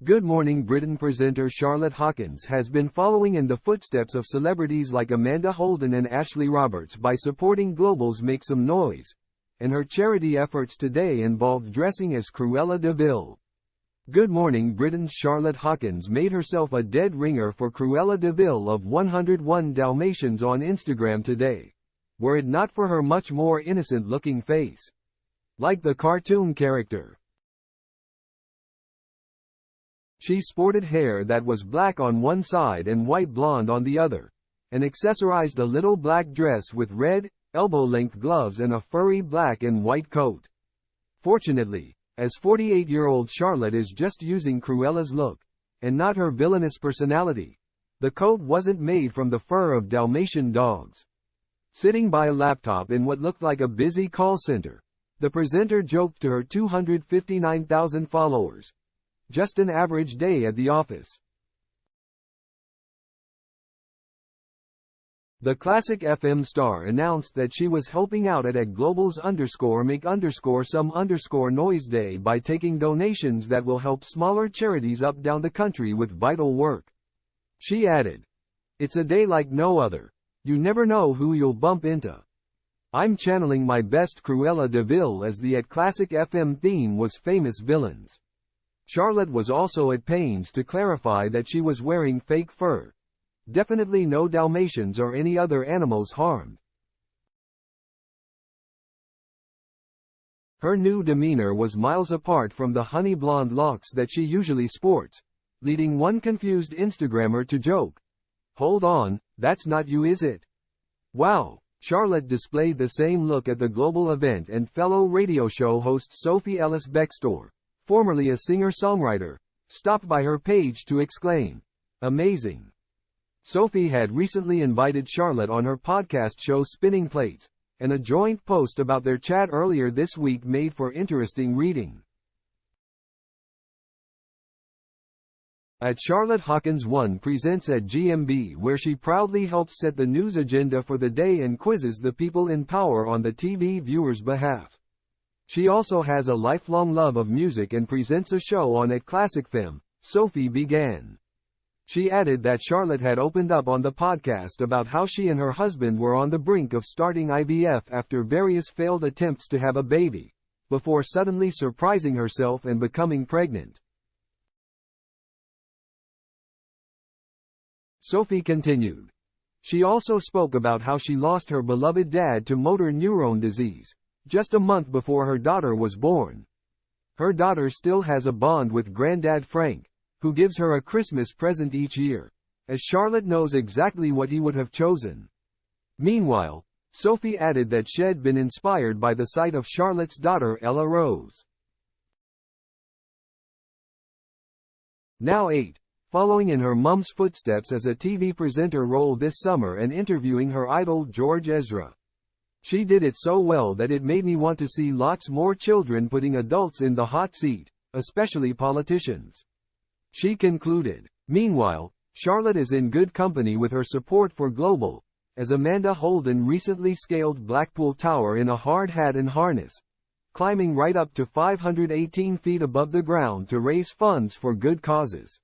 Good Morning Britain presenter Charlotte Hawkins has been following in the footsteps of celebrities like Amanda Holden and Ashley Roberts by supporting Global's Make Some Noise, and her charity efforts today involved dressing as Cruella De Vil. Good Morning Britain's Charlotte Hawkins made herself a dead ringer for Cruella De Vil of 101 Dalmatians on Instagram today, were it not for her much more innocent-looking face. Like the cartoon character, she sported hair that was black on one side and white blonde on the other, and accessorized a little black dress with red, elbow-length gloves and a furry black and white coat. Fortunately, as 48-year-old Charlotte is just using Cruella's look, and not her villainous personality, the coat wasn't made from the fur of Dalmatian dogs. Sitting by a laptop in what looked like a busy call center, the presenter joked to her 259,000 followers, "Just an average day at the office." The classic FM star announced that she was helping out at Global's _make_some_noise day by taking donations that will help smaller charities up down the country with vital work. She added, "It's a day like no other. You never know who you'll bump into. I'm channeling my best Cruella De Vil as the Classic FM theme was famous villains." Charlotte was also at pains to clarify that she was wearing fake fur. Definitely no Dalmatians or any other animals harmed. Her new demeanor was miles apart from the honey blonde locks that she usually sports, leading one confused Instagrammer to joke, "Hold on, that's not you, is it?" Wow! Charlotte displayed the same look at the Global event, and fellow radio show host Sophie Ellis-Bextor, formerly a singer-songwriter, stopped by her page to exclaim, "Amazing." Sophie had recently invited Charlotte on her podcast show Spinning Plates, and a joint post about their chat earlier this week made for interesting reading. At Charlotte Hawkins 1 presents at GMB, where she proudly helps set the news agenda for the day and quizzes the people in power on the TV viewers' behalf. She also has a lifelong love of music and presents a show on at Classic FM, Sophie began. She added that Charlotte had opened up on the podcast about how she and her husband were on the brink of starting IVF after various failed attempts to have a baby, before suddenly surprising herself and becoming pregnant. Sophie continued. She also spoke about how she lost her beloved dad to motor neurone disease just a month before her daughter was born. Her daughter still has a bond with Granddad Frank, who gives her a Christmas present each year, as Charlotte knows exactly what he would have chosen. Meanwhile, Sophie added that she'd been inspired by the sight of Charlotte's daughter Ella Rose. Now 8. Following in her mum's footsteps as a TV presenter role this summer and interviewing her idol George Ezra. "She did it so well that it made me want to see lots more children putting adults in the hot seat, especially politicians," she concluded. Meanwhile, Charlotte is in good company with her support for Global, as Amanda Holden recently scaled Blackpool Tower in a hard hat and harness, climbing right up to 518 feet above the ground to raise funds for good causes.